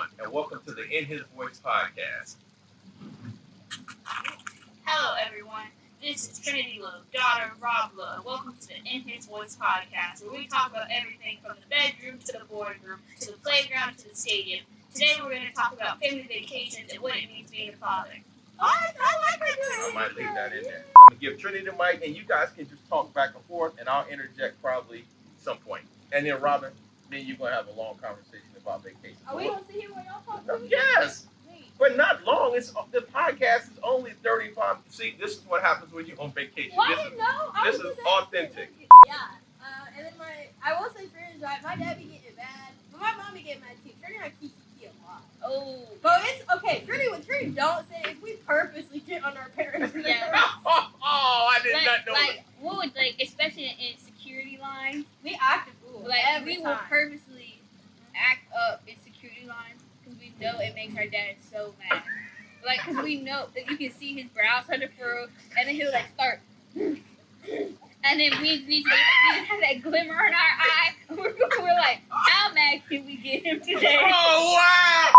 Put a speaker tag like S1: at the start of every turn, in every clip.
S1: everyone, and welcome to the In His Voice podcast.
S2: Hello, everyone. This is Trinity Love, daughter of Rob Love. Welcome to the In His Voice podcast, where we talk about everything from the bedroom to the boardroom to the playground to the stadium. Today, we're going to talk about family vacations and what it means being a father. I like her doing
S1: I might leave that in there. I'm going to give Trinity the mic, and you guys can just talk back and forth, and I'll interject probably some point. And then, Robin, me and you going to have a long conversation about vacation.
S3: Are we going to sit here while y'all talk?
S1: Yes. But not long. The podcast is only 35. See, this is what happens when you're on vacation. This is authentic.
S3: Yeah. And then I will say, Trinity, my dad be getting mad, but my mom be getting mad too. Trinity and I keep a lot.
S2: Oh.
S3: But it's okay. Trinity, what Trinity don't say is we purposely get on our parents.
S2: Yeah.
S1: I did not know that.
S2: What would, especially in security lines,
S3: We act a fool.
S2: we will purposely act up in security lines because we know it makes our dad so mad. Because we know that you can see his brows start to furrow, and then he'll start, and then we just have that glimmer in our eye. We're like, how mad can we get him today?
S1: Oh, wow!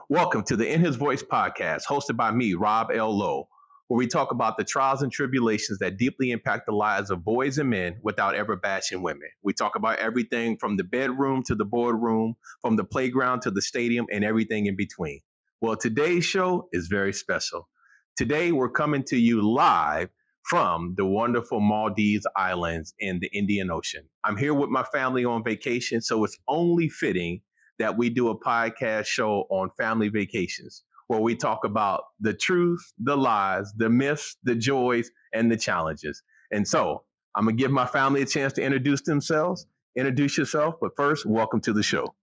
S1: Welcome to the In His Voice podcast, hosted by me, Rob L. Lowe, where we talk about the trials and tribulations that deeply impact the lives of boys and men without ever bashing women. We talk about everything from the bedroom to the boardroom, from the playground to the stadium, and everything in between. Well, today's show is very special. Today, we're coming to you live from the wonderful Maldives Islands in the Indian Ocean. I'm here with my family on vacation, so it's only fitting that we do a podcast show on family vacations, where we talk about the truth, the lies, the myths, the joys, and the challenges. And so I'm going to give my family a chance to introduce themselves. Introduce yourself, but first, welcome to the show.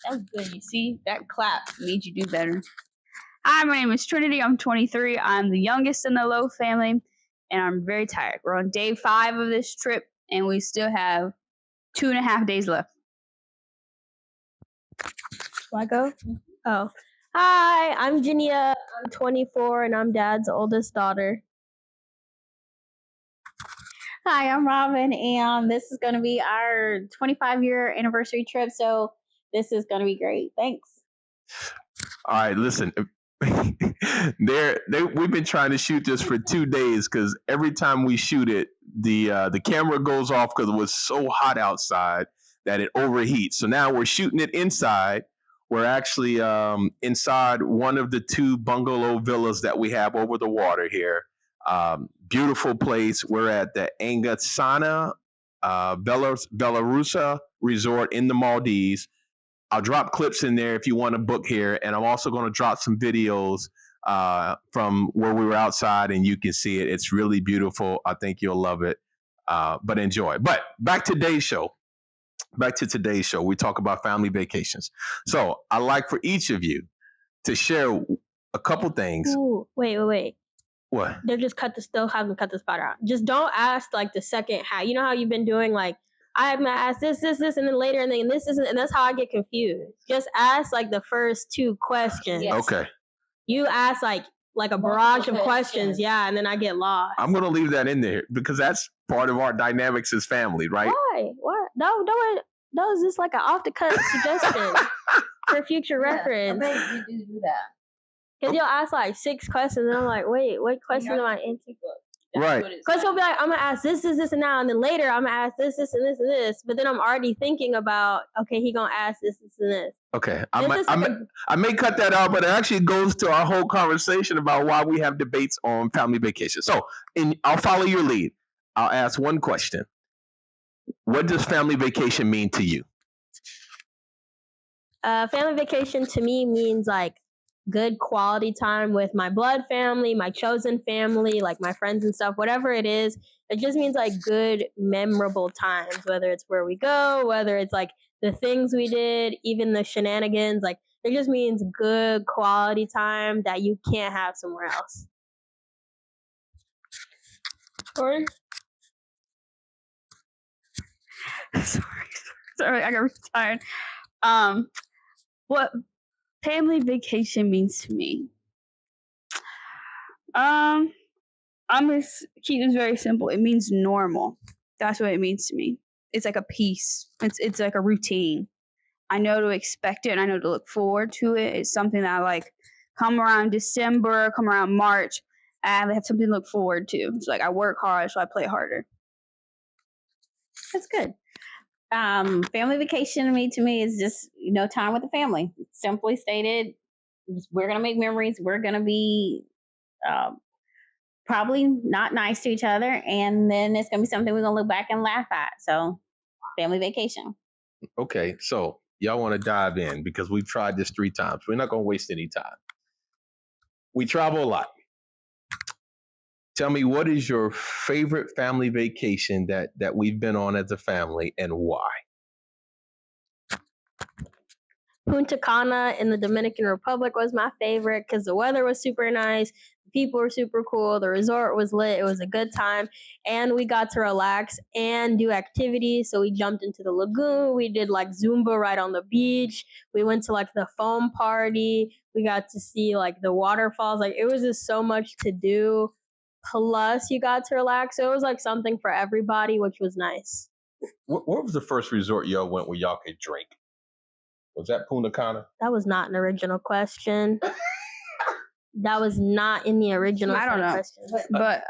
S2: That's good. You see, that clap made you do better. Hi, my name is Trinity. I'm 23. I'm the youngest in the Lowe family, and I'm very tired. We're on day 5 of this trip, and we still have 2.5 days left.
S3: Do I go? Oh. Hi, I'm Jania. I'm 24, and I'm Dad's oldest daughter.
S4: Hi, I'm Robin, and this is going to be our 25-year anniversary trip, so this is going to be great. Thanks.
S1: All right, listen. We've been trying to shoot this for 2 days because every time we shoot it, the camera goes off because it was so hot outside that it overheats. So now we're shooting it inside. We're actually inside one of the 2 bungalow villas that we have over the water here. Beautiful place. We're at the Angasana Belarusa Resort in the Maldives. I'll drop clips in there if you want to book here. And I'm also going to drop some videos from where we were outside, and you can see it. It's really beautiful. I think you'll love it. But enjoy. But back to today's show. We talk about family vacations. So I like for each of you to share a couple things.
S3: Ooh, wait.
S1: What?
S3: Still haven't cut the spot out. Just don't ask the second half. You know how you've been doing I'm gonna ask this, and then later, and then this isn't, and that's how I get confused. Just ask the first 2 questions.
S2: Yes.
S1: Okay.
S3: You ask like a barrage of questions, yeah, and then I get lost.
S1: I'm gonna leave that in there because that's part of our dynamics as family, right?
S3: Why? What? No, it's just an off the cut suggestion for future reference.
S4: I bet you do that.
S3: Because you'll ask 6 questions, and I'm like, wait, what question am I answering?
S1: Right.
S3: Because he'll be like, I'm gonna ask this, and now, and then later I'm gonna ask this, and this, and this. But then I'm already thinking about, okay, he gonna ask this, and this.
S1: Okay. I may cut that out, but it actually goes to our whole conversation about why we have debates on family vacation. So, I'll follow your lead. I'll ask one question. What does family vacation mean to you?
S3: Family vacation to me means good quality time with my blood family, my chosen family, my friends and stuff, whatever it is. It just means good, memorable times, whether it's where we go, whether it's the things we did, even the shenanigans. It just means good quality time that you can't have somewhere else. Sorry,
S2: I got really tired. What family vacation means to me? I'm gonna keep this very simple. It means normal. That's what it means to me. It's like a peace. It's like a routine.
S5: I know to expect it and I know to look forward to it. It's something that I like come around December, come around March, and I have something to look forward to. It's like I work hard, so I play harder.
S4: That's good. Family vacation to me is just time with the family. Simply stated, we're gonna make memories. We're gonna be probably not nice to each other, and then it's gonna be something we're gonna look back and laugh at. So, family vacation.
S1: Okay, so y'all want to dive in because we've tried this 3 times. We're not going to waste any time. We travel a lot. Tell me, what is your favorite family vacation that we've been on as a family, and why?
S3: Punta Cana in the Dominican Republic was my favorite because the weather was super nice. The people were super cool. The resort was lit. It was a good time. And we got to relax and do activities. So we jumped into the lagoon. We did like Zumba right on the beach. We went to like the foam party. We got to see like the waterfalls. Like it was just so much to do. Plus, you got to relax. So it was like something for everybody, which was nice.
S1: What was the first resort y'all went where y'all could drink? Was that Punta Cana?
S3: That was not an original question. That was not in the original
S5: I don't know.
S3: question.
S5: But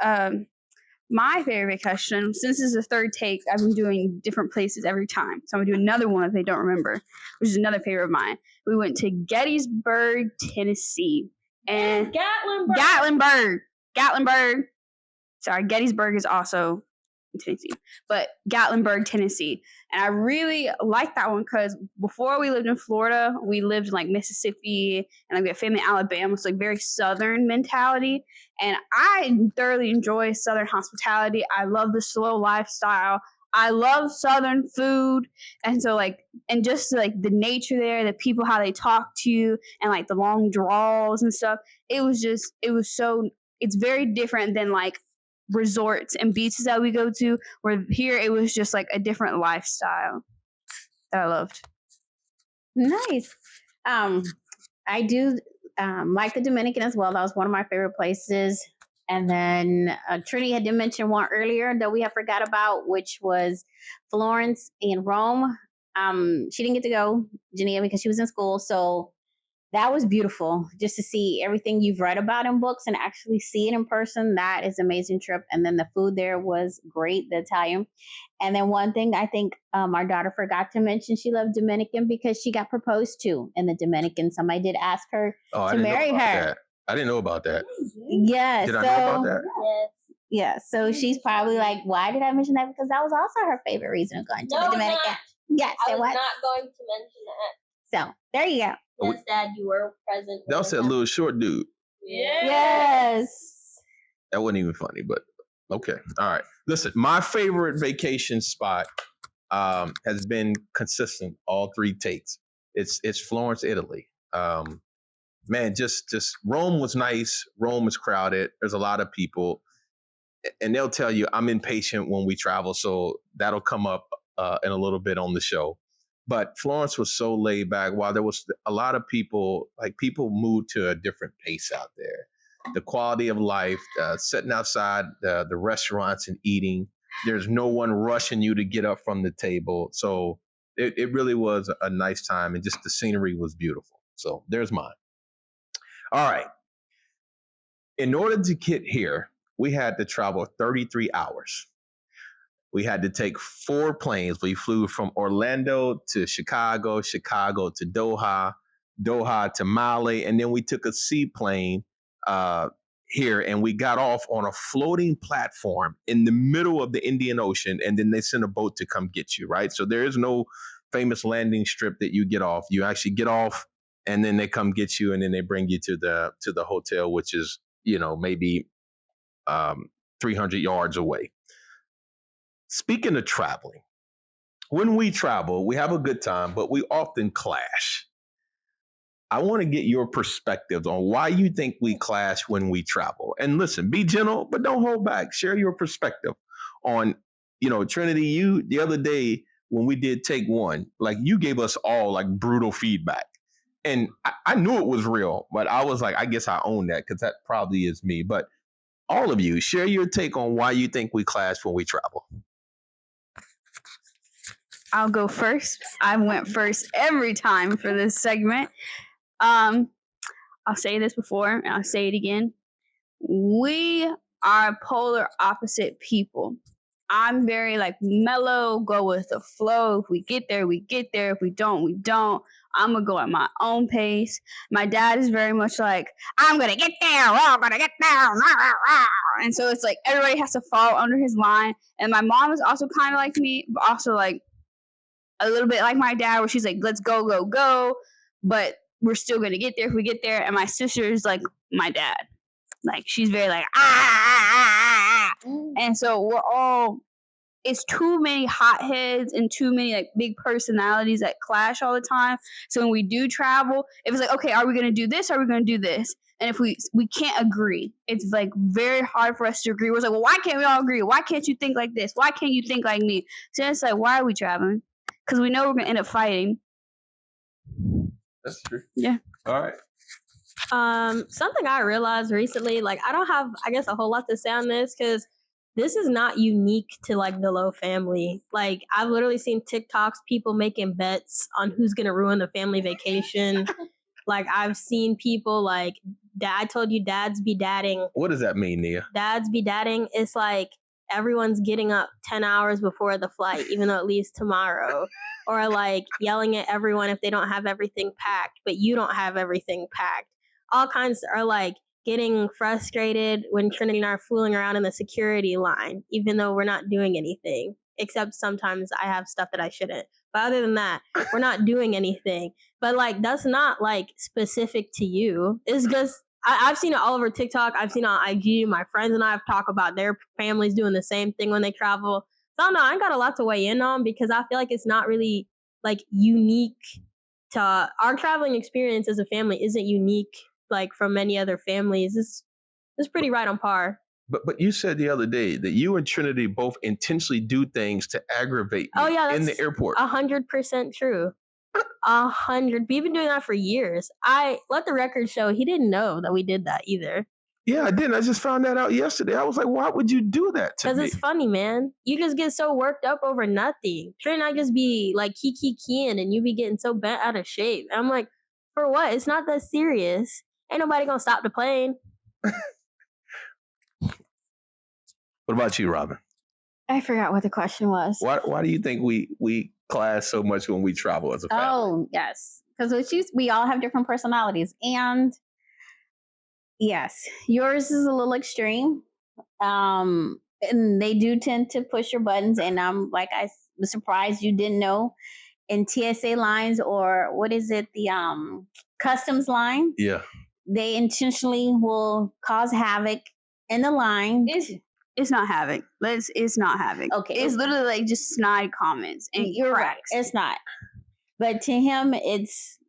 S5: my favorite vacation, since this is the third take, I've been doing different places every time. So I'm going to do another one if they don't remember, which is another favorite of mine. We went to Gettysburg, Tennessee. And Gatlinburg. Sorry, Gettysburg is also in Tennessee. But Gatlinburg, Tennessee. And I really like that one because before we lived in Florida, we lived in like Mississippi and like we had family in Alabama. So like very Southern mentality. And I thoroughly enjoy Southern hospitality. I love the slow lifestyle. I love Southern food. And so like, and just like the nature there, the people, how they talk to you and like the long draws and stuff. It's very different than like resorts and beaches that we go to, where here it was just like a different lifestyle that I loved.
S4: Nice. I do like the Dominican as well. That was one of my favorite places. And then Trinity had mentioned one earlier that we have forgot about, which was Florence and Rome. She didn't get to go, Geneva, because she was in school. So that was beautiful just to see everything you've read about in books and actually see it in person. That is an amazing trip. And then the food there was great, the Italian. And then one thing I think our daughter forgot to mention, she loved Dominican because she got proposed to in the Dominican. Somebody did ask her to marry her.
S1: That. I didn't know about that.
S4: Yes.
S1: Did I know about that?
S3: Yes.
S4: Yeah. So she's probably like, why did I mention that? Because that was also her favorite reason of going to the Dominican.
S3: Not.
S4: Yes,
S3: I
S4: it
S3: was
S4: was.
S3: not going to mention that.
S4: So there you go.
S3: Yes, Dad, you were present.
S1: That was that little short dude.
S4: Yes.
S1: That wasn't even funny, but okay. All right. Listen, my favorite vacation spot has been consistent all 3 takes. It's Florence, Italy. Man, just Rome was nice. Rome was crowded. There's a lot of people. And they'll tell you I'm impatient when we travel, so that'll come up in a little bit on the show. But Florence was so laid back. While there was a lot of people, like people moved to a different pace out there. The quality of life, sitting outside the restaurants and eating. There's no one rushing you to get up from the table. So it really was a nice time, and just the scenery was beautiful. So there's mine. All right. In order to get here, we had to travel 33 hours. We had to take 4 planes. We flew from Orlando to Chicago, Chicago to Doha, Doha to Mali, and then we took a seaplane here, and we got off on a floating platform in the middle of the Indian Ocean, and then they sent a boat to come get you, right? So there is no famous landing strip that you get off. You actually get off, and then they come get you, and then they bring you to the hotel, which is, maybe 300 yards away. Speaking of traveling, when we travel, we have a good time, but we often clash. I want to get your perspectives on why you think we clash when we travel. And listen, be gentle, but don't hold back. Share your perspective on, Trinity, you the other day when we did take 1, like you gave us all like brutal feedback. And I knew it was real, but I was like, I guess I own that because that probably is me. But all of you, share your take on why you think we clash when we travel.
S5: I'll go first. I went first every time for this segment. I'll say this before and I'll say it again. We are polar opposite people. I'm very like mellow, go with the flow. If we get there, we get there. If we don't, we don't. I'm gonna go at my own pace. My dad is very much like, I'm gonna get there, we're all gonna get there. And so it's like everybody has to follow under his line. And my mom is also kind of like me, but also like a little bit like my dad, where she's like, let's go, go, go. But we're still gonna get there if we get there. And my sister is like my dad. Like she's very like and so we're all, it's too many hotheads and too many like big personalities that clash all the time. So when we do travel, if it's like, okay, are we gonna do this? Are we gonna do this? And if we can't agree, it's like very hard for us to agree. We're like, well, why can't we all agree? Why can't you think like this? Why can't you think like me? So it's like, why are we traveling? Because we know we're gonna end up fighting.
S1: That's true.
S5: Yeah.
S1: All right.
S3: Something I realized recently, like I don't have, I guess, a whole lot to say on this because this is not unique to like the Lowe family. Like I've literally seen TikToks, people making bets on who's gonna ruin the family vacation. Like I've seen people like, I told you dads be dadding.
S1: What does that mean, Nia?
S3: Dads be dadding. It's like everyone's getting up 10 hours before the flight, even though it leaves tomorrow. Or like yelling at everyone if they don't have everything packed, but you don't have everything packed. All kinds are like getting frustrated when Trinity and I are fooling around in the security line, even though we're not doing anything, except sometimes I have stuff that I shouldn't. But other than that, we're not doing anything. But like, that's not like specific to you. It's just, I've seen it all over TikTok. I've seen it on IG. My friends and I have talked about their families doing the same thing when they travel. So I don't know, I ain't got a lot to weigh in on because I feel like it's not really like unique to our traveling experience as a family isn't unique like from many other families. It's pretty right on par.
S1: But you said the other day that you and Trinity both intentionally do things to aggravate me in the airport.
S3: 100% true. 100. We've been doing that for years. I let the record show he didn't know that we did that either.
S1: Yeah, I didn't. I just found that out yesterday. I was like, why would you do that to me?
S3: Because it's funny, man. You just get so worked up over nothing. Trey and I just be like keying and you be getting so bent out of shape. And I'm like, for what? It's not that serious. Ain't nobody gonna stop the plane.
S1: What about you, Robin?
S4: I forgot what the question was.
S1: Why do you think we clash so much when we travel as a family?
S4: Oh, yes. Because we all have different personalities. And yes, yours is a little extreme. And they do tend to push your buttons. And I'm like, I was surprised you didn't know in TSA lines or what is it, the customs line?
S1: Yeah.
S4: They intentionally will cause havoc in the line.
S5: It's not havoc. It's not havoc.
S4: Okay.
S5: It's literally like just snide comments and
S4: you're
S5: cracks.
S4: Right. It's not. But to him, it's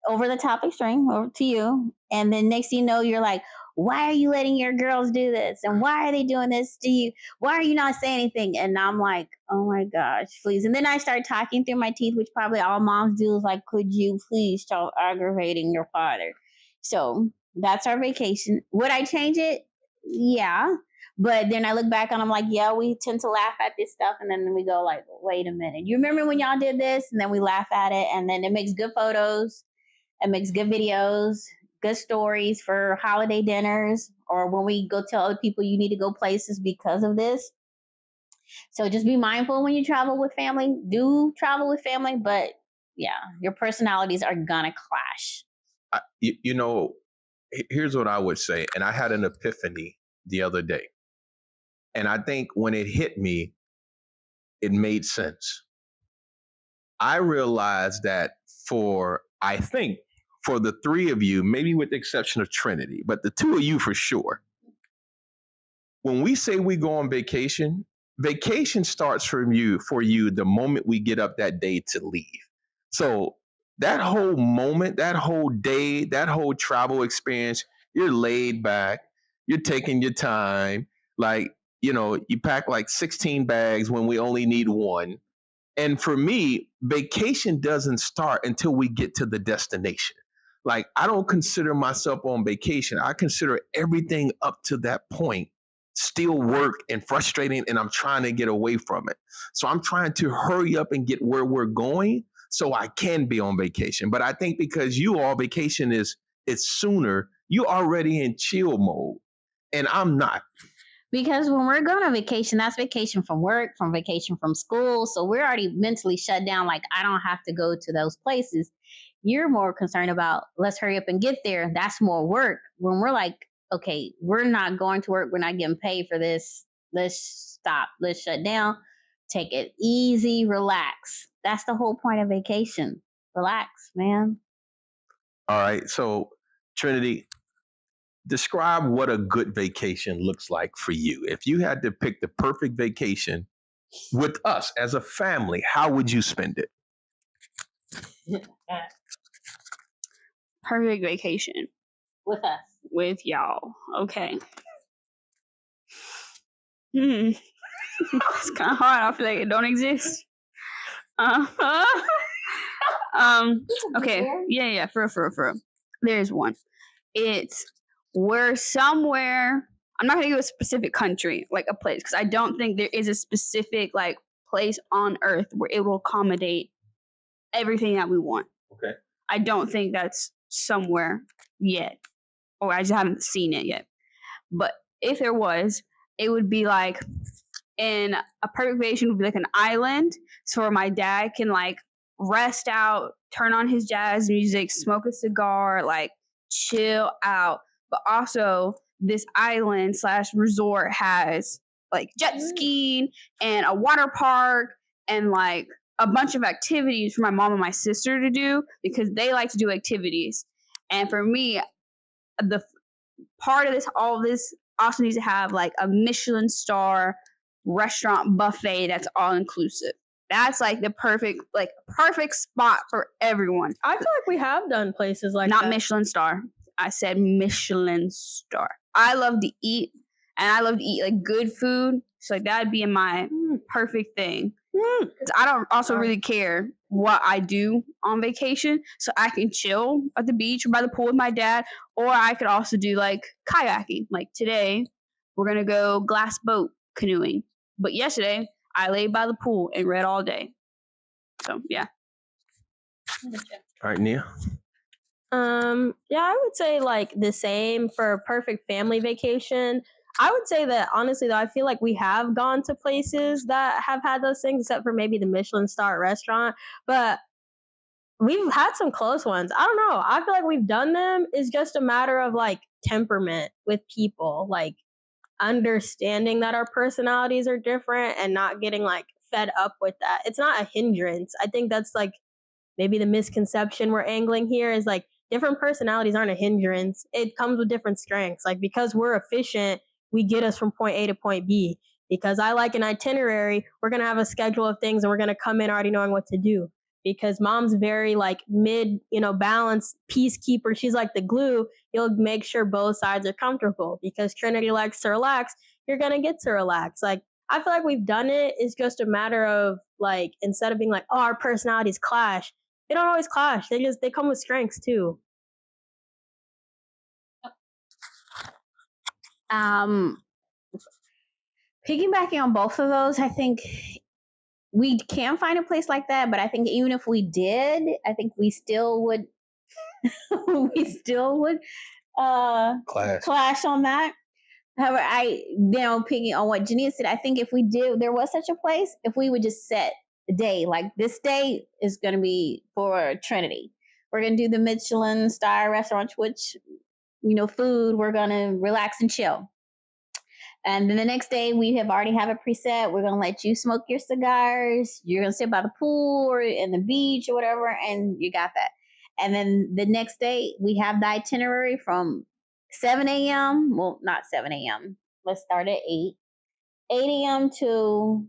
S4: over the top extreme, over to you. And then next thing you know, you're like, why are you letting your girls do this? And why are they doing this to you? Why are you not saying anything? And I'm like, oh my gosh, please. And then I start talking through my teeth, which probably all moms do, is like, could you please stop aggravating your father? So that's our vacation. Would I change it? Yeah. But then I look back and I'm like, yeah, we tend to laugh at this stuff. And then we go like, wait a minute. You remember when y'all did this? And then we laugh at it. And then it makes good photos. It makes good videos, good stories for holiday dinners. Or when we go tell other people you need to go places because of this. So just be mindful when you travel with family. Do travel with family. But yeah, your personalities are going to clash.
S1: You know, here's what I would say. And I had an epiphany the other day. And I think when it hit me, it made sense. I realized that for the three of you, maybe with the exception of Trinity, but the two of you for sure, when we say we go on vacation, vacation starts for you the moment we get up that day to leave. So that whole moment, that whole day, that whole travel experience, you're laid back, you're taking your time. Like, you know, you pack like 16 bags when we only need one. And for me, vacation doesn't start until we get to the destination. Like, I don't consider myself on vacation. I consider everything up to that point still work and frustrating, and I'm trying to get away from it. So I'm trying to hurry up and get where we're going so I can be on vacation. But I think because you all vacation is sooner, you already in chill mode, and I'm not.
S4: Because when we're going on vacation, that's vacation from work, from vacation from school. So we're already mentally shut down. Like, I don't have to go to those places. You're more concerned about, let's hurry up and get there. That's more work. When we're like, okay, we're not going to work. We're not getting paid for this. Let's stop. Let's shut down. Take it easy. Relax. That's the whole point of vacation. Relax, man.
S1: All right. So, Trinity, describe what a good vacation looks like for you. If you had to pick the perfect vacation with us as a family, how would you spend it?
S5: Perfect vacation
S4: With us.
S5: with y'all. Okay. It's kind of hard. I feel like it don't exist. Okay. Yeah. For real. There's one. It's we're somewhere. I'm not gonna give a specific country, like a place, because I don't think there is a specific like place on Earth where it will accommodate everything that we want.
S1: Okay.
S5: I don't think that's somewhere yet, or I just haven't seen it yet. But if there was, it would be like in a perfect vacation would be like an island, so where my dad can like rest out, turn on his jazz music, smoke a cigar, like chill out. But also, this island / resort has like jet skiing and a water park and like a bunch of activities for my mom and my sister to do because they like to do activities. And for me, the part of this, all of this also needs to have like a Michelin star restaurant buffet that's all inclusive. That's like the perfect spot for everyone.
S3: I feel like we have done places like
S5: Not
S3: that.
S5: Michelin star. I said Michelin star. I love to eat, and I love to eat like good food. So like that'd be in my perfect thing. 'Cause I don't also really care what I do on vacation, so I can chill at the beach or by the pool with my dad, or I could also do like kayaking. Like today, we're gonna go glass boat canoeing, but yesterday I laid by the pool and read all day. So yeah.
S1: All right, Nia.
S3: Yeah, I would say like the same for a perfect family vacation. I would say that honestly though, I feel like we have gone to places that have had those things, except for maybe the Michelin star restaurant. But we've had some close ones. I don't know. I feel like we've done them. It's just a matter of like temperament with people, like understanding that our personalities are different and not getting like fed up with that. It's not a hindrance. I think that's like maybe the misconception we're angling here is like different personalities aren't a hindrance. It comes with different strengths. Like because we're efficient, we get us from point A to point B. Because I like an itinerary, we're going to have a schedule of things and we're going to come in already knowing what to do. Because mom's very like mid, balanced peacekeeper. She's like the glue. You'll make sure both sides are comfortable. Because Trinity likes to relax, you're going to get to relax. Like I feel like we've done it. It's just a matter of like, instead of being like, oh, our personalities clash, they don't always clash. They come with strengths too.
S4: Piggybacking on both of those, I think we can find a place like that, but I think even if we did, I think we still would clash on that. However, picking on what Jania said, I think if there was such a place, if we would just set the day, like this day is going to be for Trinity. We're going to do the Michelin star restaurant, which, food, we're going to relax and chill. And then the next day, we already have a preset. We're going to let you smoke your cigars. You're going to sit by the pool or in the beach or whatever, and you got that. And then the next day, we have the itinerary from 7 a.m. Well, not 7 a.m. Let's start at 8. 8 a.m. to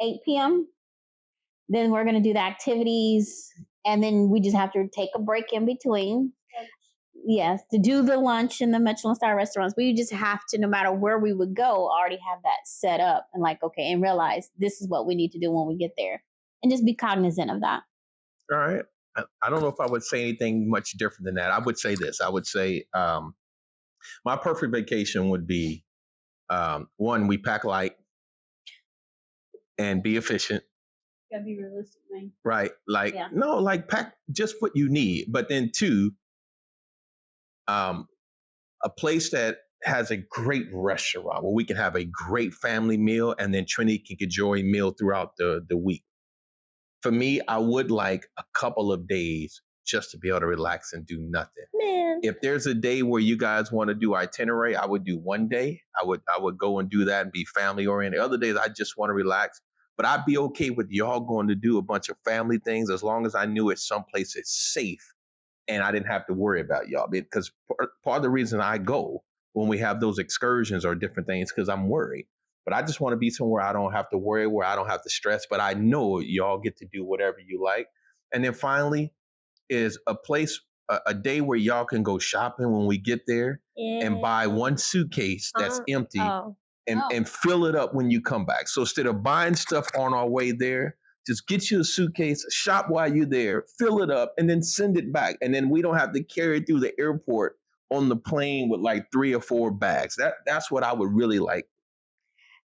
S4: 8 p.m. Then we're going to do the activities, and then we just have to take a break in between. Yes, to do the lunch in the Michelin star restaurants. We just have to, no matter where we would go, already have that set up and and realize this is what we need to do when we get there, and just be cognizant of that.
S1: All right. I don't know if I would say anything much different than that. I would say this. I would say my perfect vacation would be One, we pack light and be efficient.
S4: Gotta be realistic, man.
S1: Right. Like,
S4: Yeah.
S1: no, like pack just what you need. But then two, a place that has a great restaurant where we can have a great family meal and then Trinity can enjoy a meal throughout the week. For me, I would like a couple of days just to be able to relax and do nothing.
S3: Man.
S1: If there's a day where you guys want to do itinerary, I would do one day. I would go and do that and be family oriented. Other days, I just want to relax. But I'd be okay with y'all going to do a bunch of family things as long as I knew it's someplace it's safe and I didn't have to worry about y'all. Because part of the reason I go when we have those excursions or different things, because I'm worried. But I just want to be somewhere I don't have to worry, where I don't have to stress, but I know y'all get to do whatever you like. And then finally is a place, a day where y'all can go shopping when we get there and buy one suitcase that's empty and fill it up when you come back. So instead of buying stuff on our way there, just get you a suitcase, shop while you're there, fill it up, and then send it back. And then we don't have to carry it through the airport on the plane with like 3 or 4 bags. That's what I would really like.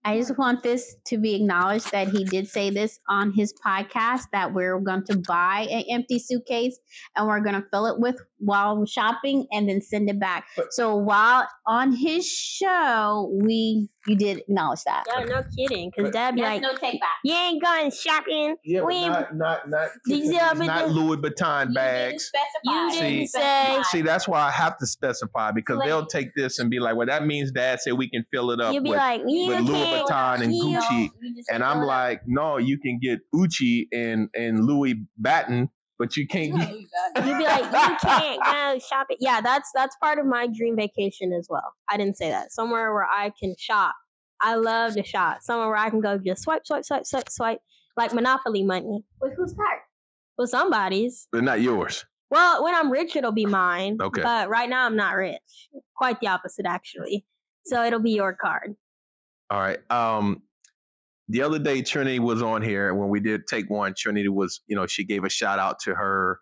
S4: I just want this to be acknowledged that he did say this on his podcast, that we're going to buy an empty suitcase and we're going to fill it with while shopping and then send it back. So while on his show, you did acknowledge that.
S3: Yeah, no kidding. Because Dad be like,
S4: no take back.
S3: You ain't going shopping.
S1: Yeah, but not Louis Vuitton bags.
S3: You didn't say.
S1: See, that's why I have to specify, because they'll take this and be like, well, that means Dad said we can fill it up
S3: You be
S1: with
S3: like,
S1: Louis Vuitton and Gucci. And I'm like, no, you can get Gucci and Louis Baton, but you can't get.
S3: You be like, you can't go shopping. Yeah, that's part of my dream vacation as well. I didn't say that. Somewhere where I can shop. I love to shop. Somewhere where I can go just swipe, like Monopoly money.
S4: With whose card?
S3: With somebody's.
S1: But not yours.
S3: Well, when I'm rich, it'll be mine.
S1: Okay.
S3: But right now, I'm not rich. Quite the opposite, actually. So it'll be your card.
S1: All right. The other day, Trinity was on here, and when we did take one, Trinity was, she gave a shout out to her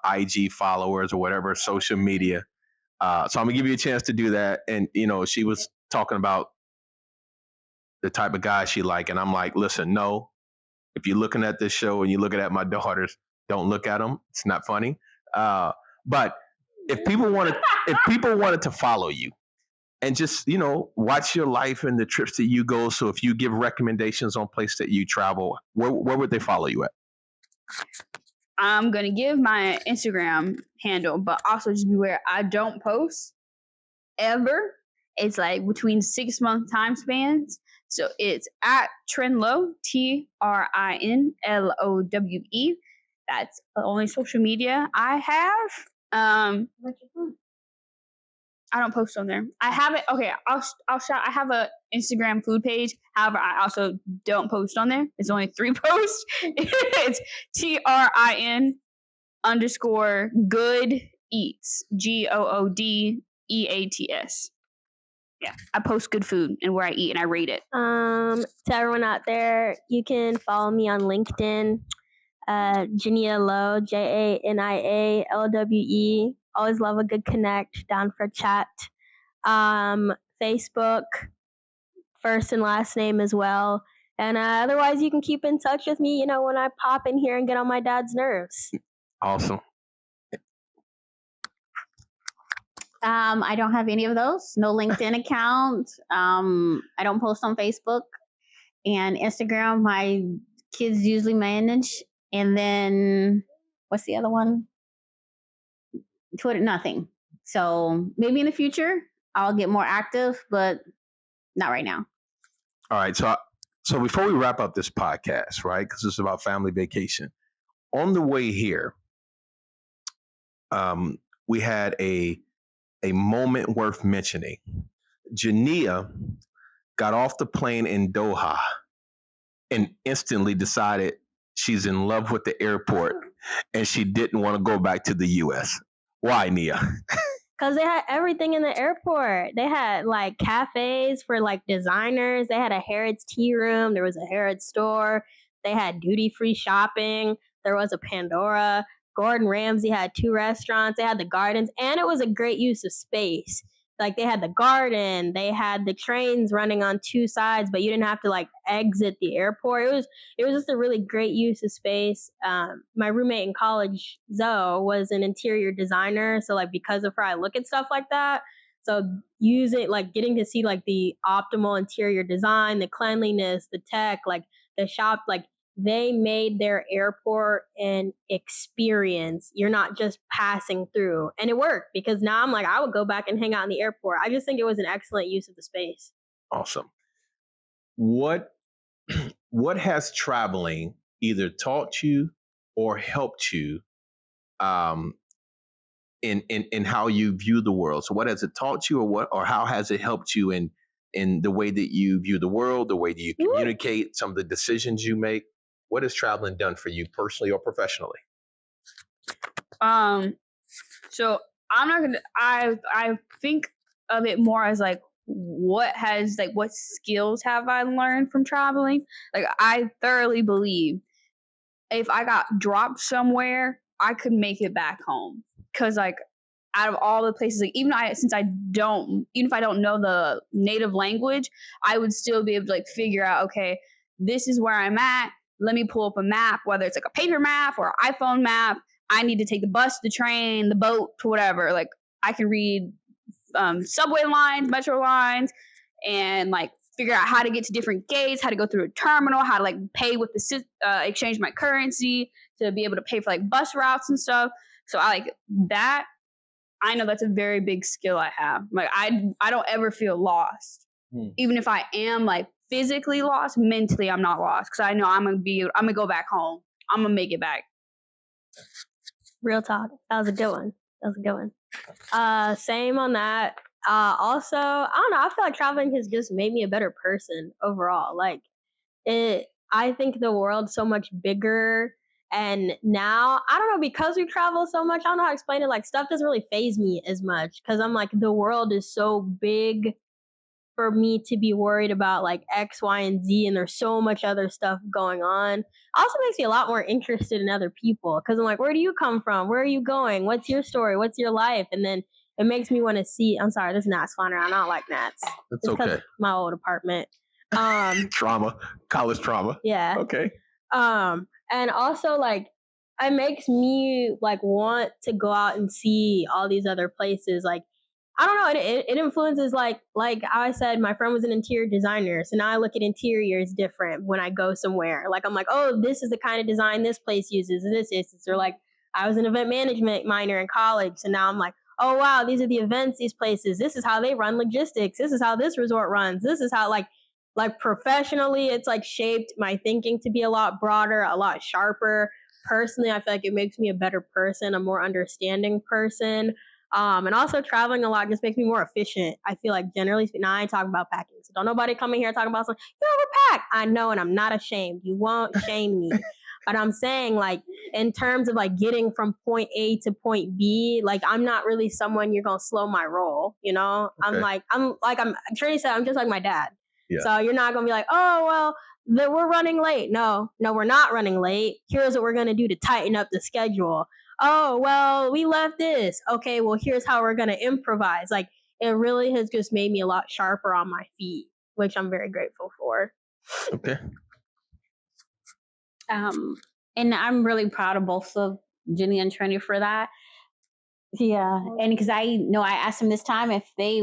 S1: IG followers or whatever, social media. So I'm gonna give you a chance to do that. And she was talking about the type of guy she like, and I'm like, listen, no. If you're looking at this show and you're looking at my daughters, don't look at them. It's not funny. But if people wanted to follow you and just, watch your life and the trips that you go. So if you give recommendations on places that you travel, where would they follow you at?
S5: I'm going to give my Instagram handle, but also just beware, I don't post ever. It's like between 6-month time spans. So it's at Trinlowe, TRINLOWE. That's the only social media I have. I don't post on there. I have it. Okay, I'll shout. I have a Instagram food page. However, I also don't post on there. It's only 3 posts. It's TRIN_good eats. GOODEATS. Yeah, I post good food and where I eat and I rate it.
S3: To everyone out there, you can follow me on LinkedIn. Jania Lowe, JANIALWE. Always love a good connect, down for chat. Facebook, first and last name as well. And otherwise, you can keep in touch with me, when I pop in here and get on my dad's nerves.
S1: Awesome.
S4: I don't have any of those. No LinkedIn account. I don't post on Facebook and Instagram. My kids usually manage. And then what's the other one? Twitter, nothing. So maybe in the future I'll get more active, but not right now.
S1: All right. So before we wrap up this podcast, right, because it's about family vacation, on the way here, we had a moment worth mentioning. Jania got off the plane in Doha and instantly decided she's in love with the airport and she didn't want to go back to the U.S. Why, Nia?
S3: Because they had everything in the airport. They had like cafes for like designers. They had a Harrods tea room. There was a Harrods store. They had duty-free shopping. There was a Pandora. Gordon Ramsay had 2 restaurants. They had the gardens. And it was a great use of space. like they had the garden, they had the trains running on two sides, but you didn't have to like exit the airport. It was just a really great use of space. My roommate in college, Zoe, was an interior designer, so like because of her, I look at stuff like that. So using like getting to see like the optimal interior design, the cleanliness, the tech, like the shop, like they made their airport an experience. You're not just passing through. And it worked because now I'm like, I would go back and hang out in the airport. I just think it was an excellent use of the space.
S1: Awesome. What what has traveling either taught you or helped you um, in how you view the world? So what has it taught you, or how has it helped you in the way that you view the world, the way that you communicate, some of the decisions you make? What has traveling done for you personally or professionally?
S5: So I'm not gonna. I think of it more as like what skills have I learned from traveling? Like I thoroughly believe if I got dropped somewhere, I could make it back home. Cause like out of all the places, like even if I don't know the native language, I would still be able to like figure out, okay, this is where I'm at. Let me pull up a map, whether it's like a paper map or an iPhone map. I need to take the bus, the train, the boat, whatever. Like I can read subway lines, metro lines, and like figure out how to get to different gates, how to go through a terminal, how to like pay with the exchange my currency to be able to pay for like bus routes and stuff. So I like that. I know that's a very big skill I have. Like I don't ever feel lost. Even if I am like physically lost, mentally I'm not lost because I know I'm gonna go back home. I'm gonna make it back.
S3: Real talk. That was a good one. Same on that. Also, I don't know. I feel like traveling has just made me a better person overall. Like I think the world's so much bigger. And now, I don't know, because we travel so much, I don't know how to explain it. Like, stuff doesn't really faze me as much because I'm like, the world is so big for me to be worried about like X, Y, and Z, and there's so much other stuff going on. Also makes me a lot more interested in other people because I'm like, where do you come from? Where are you going? What's your story? What's your life? And then it makes me want to see. I'm sorry, there's gnats flying around. I don't like gnats.
S1: It's okay.
S3: My old apartment.
S1: Trauma, college trauma.
S3: Yeah.
S1: Okay.
S3: And also like it makes me like want to go out and see all these other places. Like I don't know, it influences like I said, my friend was an interior designer, so now I look at interiors different when I go somewhere. Like I'm like, oh, this is the kind of design this place uses. Or like I was an event management minor in college, so now I'm like, oh wow, these are the events, these places. This is how they run logistics. This is how this resort runs. This is how like professionally, it's like shaped my thinking to be a lot broader, a lot sharper. Personally, I feel like it makes me a better person, a more understanding person. And also traveling a lot just makes me more efficient. I feel like generally speaking, now I ain't talking about packing. So don't nobody come in here talking about something, you overpack. I know, and I'm not ashamed. You won't shame me. But I'm saying like in terms of like getting from point A to point B, like I'm not really someone you're gonna slow my roll, you know? Okay. I'm Trini said, I'm just like my dad. Yeah. So you're not gonna be like, oh well, we're running late. No, we're not running late. Here's what we're gonna do to tighten up the schedule. Oh well, we left this. Okay, well here's how we're gonna improvise. Like it really has just made me a lot sharper on my feet, which I'm very grateful for.
S1: Okay.
S4: And I'm really proud of both of Jenny and Trini for that. Yeah, and because I know I asked them this time if they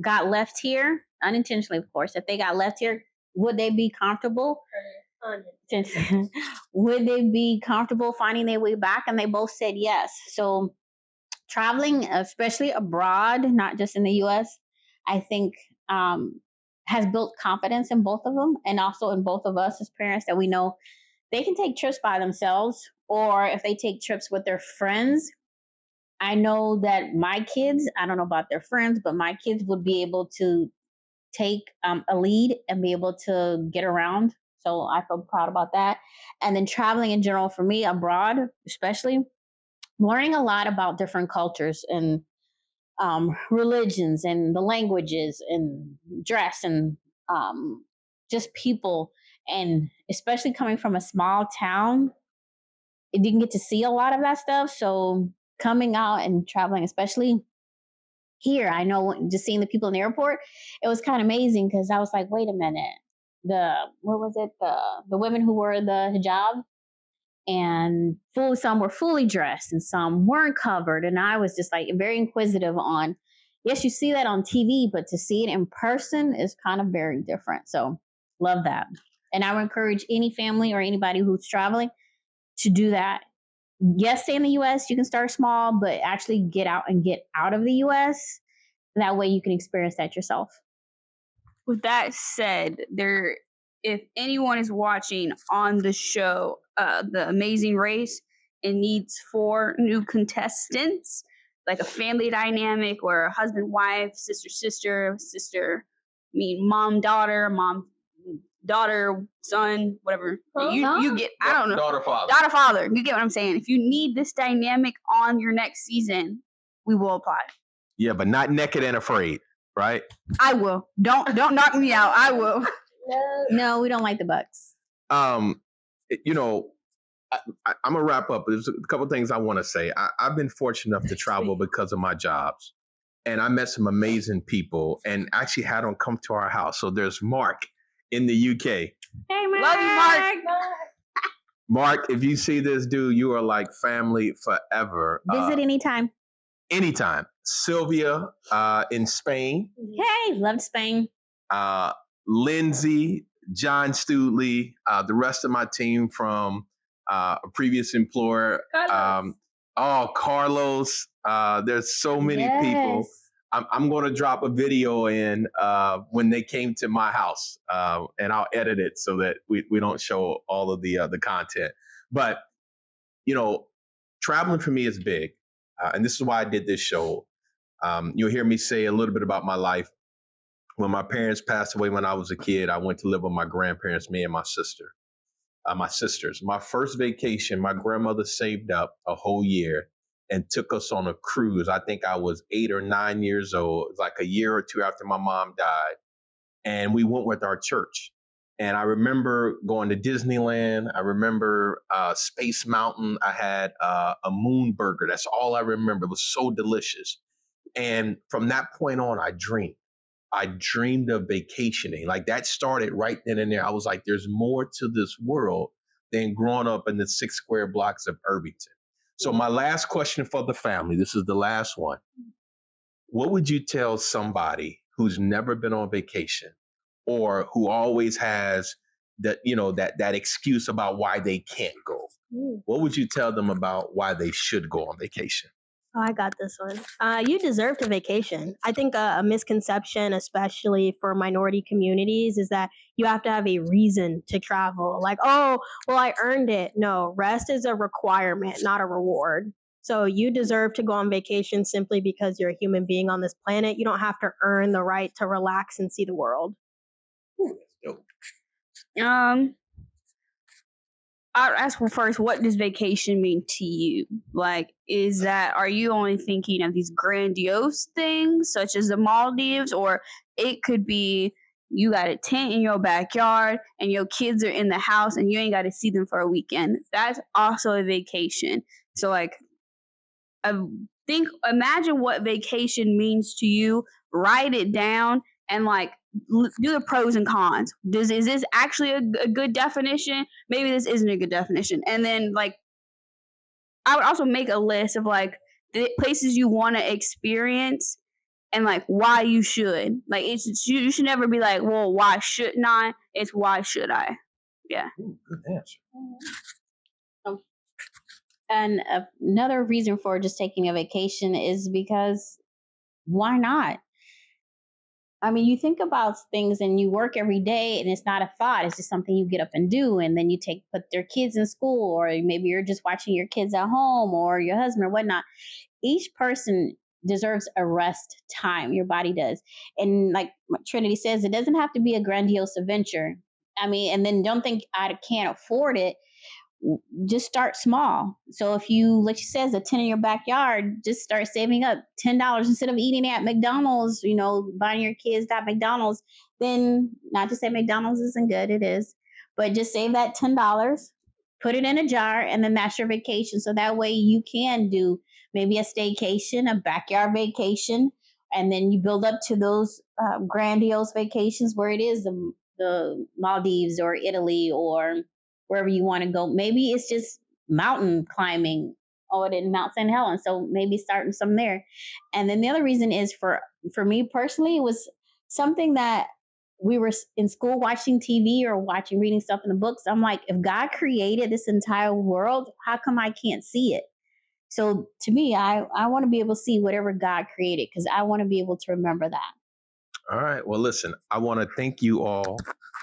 S4: got left here unintentionally, of course. If they got left here, would they be comfortable? Would they be comfortable finding their way back? And they both said yes. So traveling, especially abroad, not just in the U.S., I think has built confidence in both of them, and also in both of us as parents that we know they can take trips by themselves, or if they take trips with their friends. I know that my kids, I don't know about their friends, but my kids would be able to take a lead and be able to get around. So I feel proud about that. And then traveling in general for me abroad, especially learning a lot about different cultures and religions and the languages and dress and just people. And especially coming from a small town, it didn't get to see a lot of that stuff. So coming out and traveling, especially here. I know just seeing the people in the airport, it was kind of amazing because I was like, wait a minute. What was it? The women who wore the hijab and some were fully dressed and some weren't covered. And I was just like very inquisitive on, yes, you see that on TV, but to see it in person is kind of very different. So love that. And I would encourage any family or anybody who's traveling to do that. Yes, stay in the US, you can start small, but actually get out of the US. That way you can experience that yourself.
S5: With that said, if anyone is watching on the show, The Amazing Race, and needs 4 new contestants, like a family dynamic or a husband, wife, sister, mom, daughter, son, whatever. You get, I don't know.
S1: Daughter,
S5: Father. You get what I'm saying? If you need this dynamic on your next season, we will apply.
S1: Yeah, but not naked and afraid, right?
S5: I will. Don't knock me out. I will.
S4: No, we don't like the Bucks.
S1: You know, I'm gonna wrap up. There's a couple things I want to say. I've been fortunate enough to travel because of my jobs, and I met some amazing people, and actually had them come to our house. So there's Mark in the UK.
S4: Hey, Mark.
S5: Love you, Mark.
S1: Mark, if you see this dude, you are like family forever.
S4: Visit anytime.
S1: Anytime. Sylvia in Spain.
S4: Hey, loved Spain.
S1: Lindsay, John Studley, the rest of my team from a previous employer. Carlos. There's so many people. I'm going to drop a video in when they came to my house, and I'll edit it so that we don't show all of the content. But, you know, traveling for me is big. And this is why I did this show. You'll hear me say a little bit about my life. When my parents passed away when I was a kid, I went to live with my grandparents, me and my sisters. My first vacation, my grandmother saved up a whole year and took us on a cruise. I think I was 8 or 9 years old, like a year or two after my mom died. And we went with our church. And I remember going to Disneyland. I remember Space Mountain. I had a moon burger. That's all I remember. It was so delicious. And from that point on, I dreamed of vacationing. Like that started right then and there. I was like, there's more to this world than growing up in the 6 square blocks of Irvington. So my last question for the family, this is the last one. What would you tell somebody who's never been on vacation or who always has that excuse about why they can't go? What would you tell them about why they should go on vacation?
S3: Oh, I got this one. You deserve a vacation. I think a misconception, especially for minority communities, is that you have to have a reason to travel. Like, oh, well, I earned it. No, rest is a requirement, not a reward. So you deserve to go on vacation simply because you're a human being on this planet. You don't have to earn the right to relax and see the world.
S1: Ooh, that's
S5: dope. I'll ask first, what does vacation mean to you? Like, are you only thinking of these grandiose things, such as the Maldives, or it could be you got a tent in your backyard and your kids are in the house and you ain't got to see them for a weekend? That's also a vacation. So, like, imagine what vacation means to you, write it down, and, like, do the pros and cons. Is this actually a good definition? Maybe this isn't a good definition. And then, like, I would also make a list of, like, the places you want to experience and, like, why you should. Like, you should never be like, well, why shouldn't I? It's why should I? Yeah.
S1: Ooh, good answer.
S4: And another reason for just taking a vacation is because why not? I mean, you think about things and you work every day and it's not a thought. It's just something you get up and do. And then you put their kids in school, or maybe you're just watching your kids at home or your husband or whatnot. Each person deserves a rest time. Your body does. And like Trinity says, it doesn't have to be a grandiose adventure. I mean, and then don't think I can't afford it. Just start small. So if you, like she says, a tent in your backyard, just start saving up $10 instead of eating at McDonald's, buying your kids that McDonald's. Then, not to say McDonald's isn't good, it is, but just save that $10, put it in a jar, and then that's your vacation. So that way you can do maybe a staycation, a backyard vacation, and then you build up to those grandiose vacations where it is the Maldives or Italy or wherever you want to go. Maybe it's just mountain climbing or in Mount St. Helens. So maybe starting some there. And then the other reason is for me personally, it was something that we were in school watching TV or reading stuff in the books. I'm like, if God created this entire world, how come I can't see it? So to me, I want to be able to see whatever God created because I want to be able to remember that.
S1: All right. Well, listen, I want to thank you all.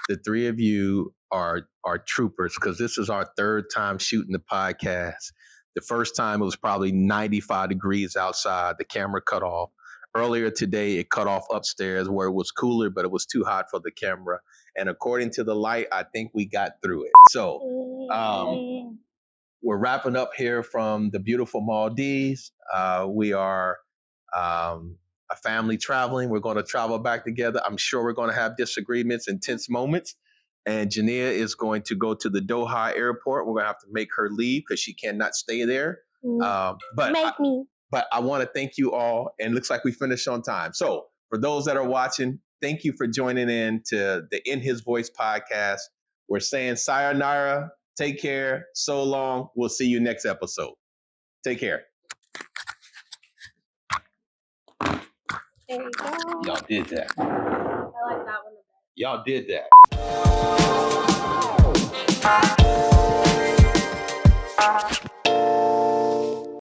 S1: The three of you are troopers because this is our third time shooting the podcast. The first time it was probably 95 degrees outside. The camera cut off. Earlier today, it cut off upstairs where it was cooler, but it was too hot for the camera. And according to the light, I think we got through it. So we're wrapping up here from the beautiful Maldives. We are a family traveling. We're going to travel back together. I'm sure we're going to have disagreements and tense moments. And Jania is going to go to the Doha airport. We're going to have to make her leave because she cannot stay there. But I want to thank you all. And it looks like we finished on time. So for those that are watching, thank you for joining in to the In His Voice podcast. We're saying sayonara. Take care. So long. We'll see you next episode. Take care.
S3: There you go.
S1: Y'all did that.
S3: I like that one.
S1: Y'all did that.